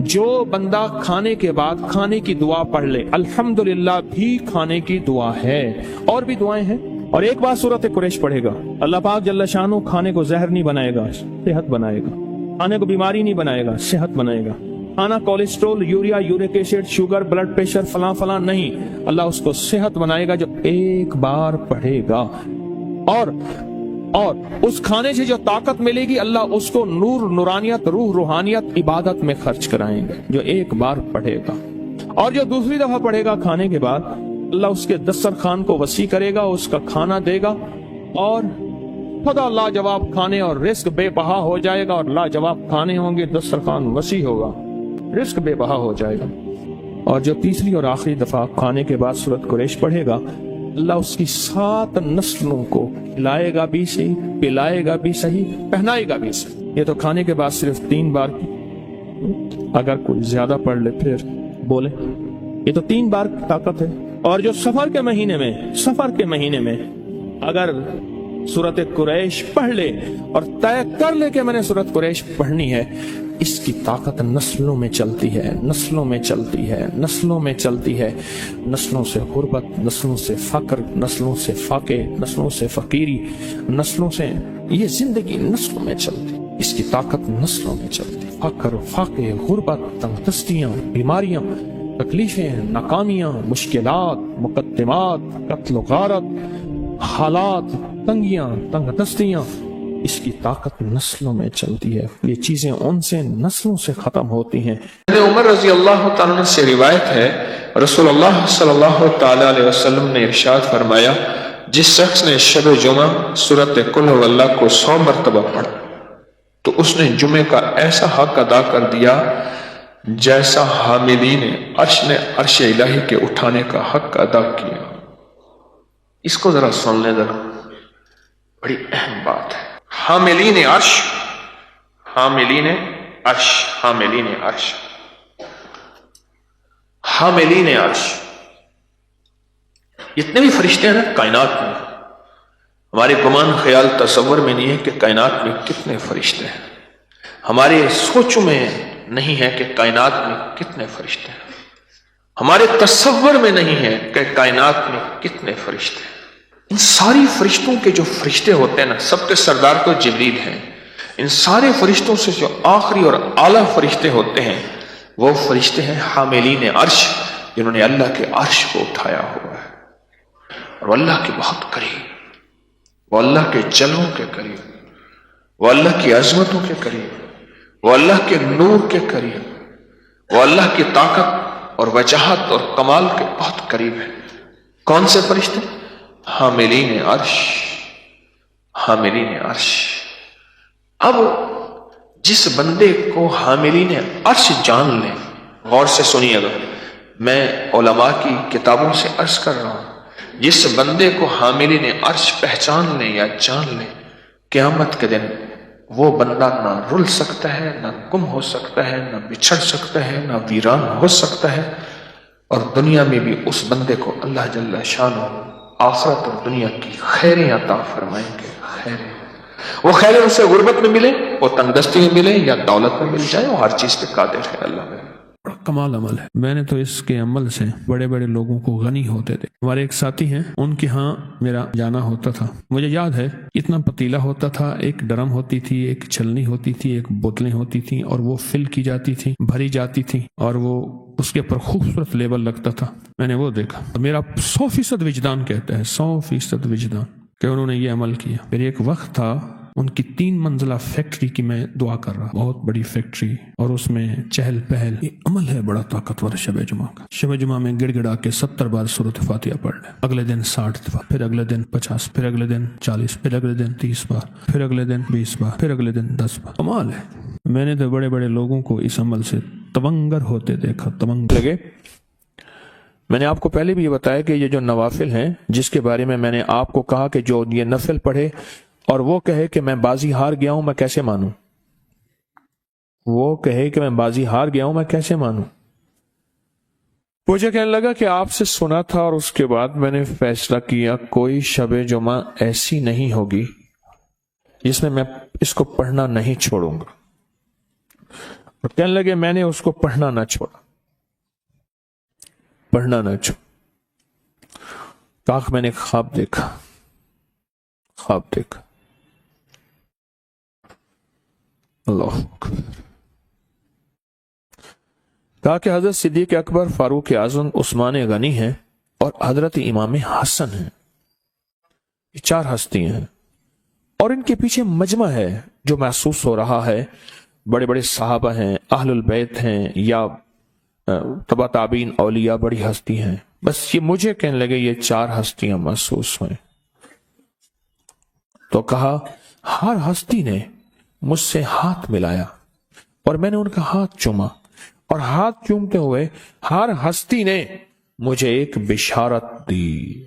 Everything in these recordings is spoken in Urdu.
جو بندہ کھانے کے بعد کھانے کی دعا پڑھ لے، الحمدللہ بھی کھانے کی دعا ہے، اور بھی دعائیں ہیں۔ اور ایک بار سورۃ قریش پڑھے گا، اللہ پاک جل شانہ کھانے کو زہر نہیں بنائے گا، صحت بنائے گا۔ کھانے کو بیماری نہیں بنائے گا، صحت بنائے گا۔ کھانا cholesterol, urea, uric acid, sugar, blood pressure, فلاں فلاں نہیں، اللہ اس کو صحت بنائے گا جو ایک بار پڑھے گا۔ اور اس کھانے سے جو طاقت ملے گی، اللہ اس کو نور، نورانیت، روح، روحانیت، عبادت میں خرچ کرائیں گے جو ایک بار پڑھے گا۔ اور جو دوسری دفعہ پڑھے گا کھانے کے بعد، اللہ اس کے دسترخوان کو وسیع کرے گا، اس کا کھانا دے گا، اور خدا لاجواب کھانے اور رزق بے بہا ہو جائے گا، اور لاجواب کھانے ہوں گے، دسترخوان وسیع ہوگا، رزق بے بہا ہو جائے گا۔ اور جو تیسری اور آخری دفعہ کھانے کے بعد سورۃ قریش پڑھے گا، اللہ اس کی 7 نسلوں کو کھلائے گا بھی صحیح، پلائے گا بھی صحیح، پہنائے گا بھی صحیح۔ یہ تو کھانے کے بعد صرف 3 بار، اگر کوئی زیادہ پڑھ لے پھر بولے، یہ تو 3 بار طاقت ہے۔ اور جو سفر کے مہینے میں اگر سورۃ قریش پڑھ لے اور طے کر لے کہ میں نے سورۃ قریش پڑھنی ہے، اس کی طاقت نسلوں میں چلتی ہے، نسلوں میں چلتی ہے، نسلوں میں چلتی ہے، نسلوں سے غربت، نسلوں سے فقر، نسلوں سے فاقے، نسلوں سے فقیری، نسلوں سے یہ زندگی نسلوں میں چلتی، اس کی طاقت نسلوں میں چلتی۔ فقر، فاقے، غربت، تنگ دستیاں، بیماریاں، تکلیفیں، ناکامیاں، مشکلات، مقدمات، قتل و غارت، حالات، تنگیاں، تنگ دستیاں، اس کی طاقت نسلوں میں چلتی ہے۔ یہ چیزیں ان سے نسلوں سے ختم ہوتی ہیں۔ عمر رضی اللہ تعالیٰ عنہ سے روایت ہے، رسول اللہ صلی اللہ تعالیٰ علیہ وسلم نے ارشاد فرمایا، جس شخص نے شب جمعہ سورۃ قل هو اللہ کو 100 مرتبہ پڑھا تو اس نے جمعے کا ایسا حق ادا کر دیا جیسا حاملین عرش نے عرش الہی کے اٹھانے کا حق ادا کیا۔ اس کو ذرا سن لیں، ذرا بڑی اہم بات ہے۔ حاملین عرش، حاملین عرش، حاملین عرش، حاملین عرش، جتنے بھی فرشتے ہیں نا کائنات میں، ہمارے گمان، خیال، تصور میں نہیں ہے کہ کائنات میں کتنے فرشتے ہیں، ہمارے سوچوں میں نہیں ہے کہ کائنات میں کتنے فرشتے ہیں، ہمارے تصور میں نہیں ہے کہ کائنات میں کتنے فرشتے ہیں۔ ان ساری فرشتوں کے جو فرشتے ہوتے ہیں نا، سب کے سردار تو جبریل ہیں، ان سارے فرشتوں سے جو آخری اور اعلیٰ فرشتے ہوتے ہیں وہ فرشتے ہیں حاملین عرش، جنہوں نے اللہ کے عرش کو اٹھایا ہوا ہے، اور وہ اللہ کے بہت قریب، وہ اللہ کے جلووں کے قریب، وہ اللہ کی عظمتوں کے قریب، وہ اللہ کے نور کے قریب، وہ اللہ کی طاقت اور وجاہت اور کمال کے بہت قریب ہے۔ کون سے فرشتے؟ حاملین عرش، حاملین عرش۔ اب جس بندے کو حاملین عرش جان لیں، غور سے سنیے گا، میں علماء کی کتابوں سے عرض کر رہا ہوں، جس بندے کو حاملین عرش پہچان لیں یا جان لیں، قیامت کے دن وہ بندہ نہ رل سکتا ہے، نہ گم ہو سکتا ہے، نہ بچھڑ سکتا ہے، نہ ویران ہو سکتا ہے، اور دنیا میں بھی اس بندے کو اللہ جل شانہ آخرت اور دنیا کی خیریں عطا فرمائیں گے۔ خیریں، وہ خیریں اسے غربت میں ملے، وہ تنگ دستی میں ملے، یا دولت میں مل جائے، وہ ہر چیز پہ قادر ہے اللہ میں۔ بڑا کمال عمل ہے۔ میں نے تو اس کے عمل سے بڑے بڑے لوگوں کو غنی ہوتے تھے۔ ہمارے ایک ساتھی ہیں، ان کے ہاں میرا جانا ہوتا تھا، مجھے یاد ہے اتنا پتیلا ہوتا تھا، ایک ڈرم ہوتی تھی، ایک چھلنی ہوتی تھی، ایک بوتلیں ہوتی تھیں، اور وہ فل کی جاتی تھی، بھری جاتی تھی، اور وہ اس کے اوپر خوبصورت لیبل لگتا تھا۔ میں نے وہ دیکھا، میرا 100% وجدان کہتا ہے، 100% وجدان کہ انہوں نے یہ عمل کیا۔ پھر ایک وقت تھا ان کی 3 منزلہ فیکٹری کی میں دعا کر رہا، بہت بڑی فیکٹری، اور اس میں چہل پہل۔ یہ عمل ہے بڑا طاقتور شب جمعہ کا۔ شب جمعہ میں گڑ گڑا کے 70 بار سورۃ فاتحہ پڑھ لیں، اگلے دن 60 دفعہ، پھر اگلے دن 50، پھر اگلے دن 40، پھر اگلے دن 30 بار، پھر اگلے دن 20 بار، پھر اگلے دن 10 بار۔ کمال ہے۔ میں نے تو بڑے بڑے لوگوں کو اس عمل سے تونگر ہوتے دیکھا، تونگر لگے۔ میں نے آپ کو پہلے بھی یہ بتایا کہ یہ جو نوافل ہیں، جس کے بارے میں میں نے آپ کو کہا کہ جو یہ نفل پڑھے اور وہ کہے کہ میں بازی ہار گیا ہوں، میں کیسے مانوں؟ وہ کہے کہ میں بازی ہار گیا ہوں، میں کیسے مانوں؟ مجھے کہنے لگا کہ آپ سے سنا تھا، اور اس کے بعد میں نے فیصلہ کیا کوئی شب جمعہ ایسی نہیں ہوگی جس میں اس کو پڑھنا نہیں چھوڑوں گا۔ اور کہنے لگے میں نے اس کو پڑھنا نہ چھوڑا، پڑھنا نہ چھوڑا۔ کہا میں نے خواب دیکھا، خواب دیکھا۔ اللہ اکبر۔ کہا کہ حضرت صدیق اکبر، فاروق اعظم، عثمان غنی ہیں اور حضرت امام حسن ہیں، یہ 4 ہستیاں ہیں، اور ان کے پیچھے مجمع ہے جو محسوس ہو رہا ہے، بڑے بڑے صحابہ ہیں، اہل البیت ہیں، یا تبع تابعین، اولیاء، بڑی ہستی ہیں۔ بس یہ مجھے کہنے لگے یہ 4 ہستیاں محسوس ہوئیں۔ تو کہا ہر ہستی نے مجھ سے ہاتھ ملایا اور میں نے ان کا ہاتھ چوما، اور ہاتھ چومتے ہوئے ہر ہستی نے مجھے ایک بشارت دی،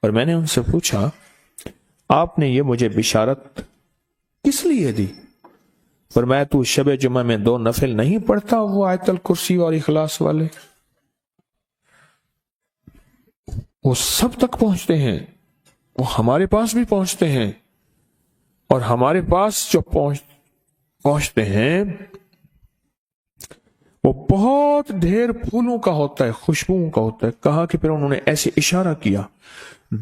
اور میں نے ان سے پوچھا آپ نے یہ مجھے بشارت کس لیے دی؟ فرمایا تو شب جمعہ میں 2 نفل نہیں پڑھتا، وہ آیت الکرسی اور اخلاص والے؟ وہ سب تک پہنچتے ہیں، وہ ہمارے پاس بھی پہنچتے ہیں، اور ہمارے پاس جو پہنچتے ہیں وہ بہت ڈھیر پھولوں کا ہوتا ہے، خوشبوؤں کا ہوتا ہے۔ کہا کہ پھر انہوں نے ایسے اشارہ کیا،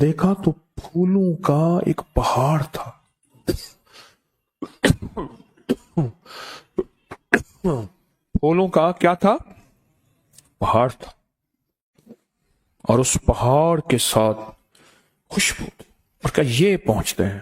دیکھا تو پھولوں کا ایک پہاڑ تھا، پھولوں کا کیا تھا؟ پہاڑ تھا، اور اس پہاڑ کے ساتھ خوشبو، اور کہا یہ پہنچتے ہیں۔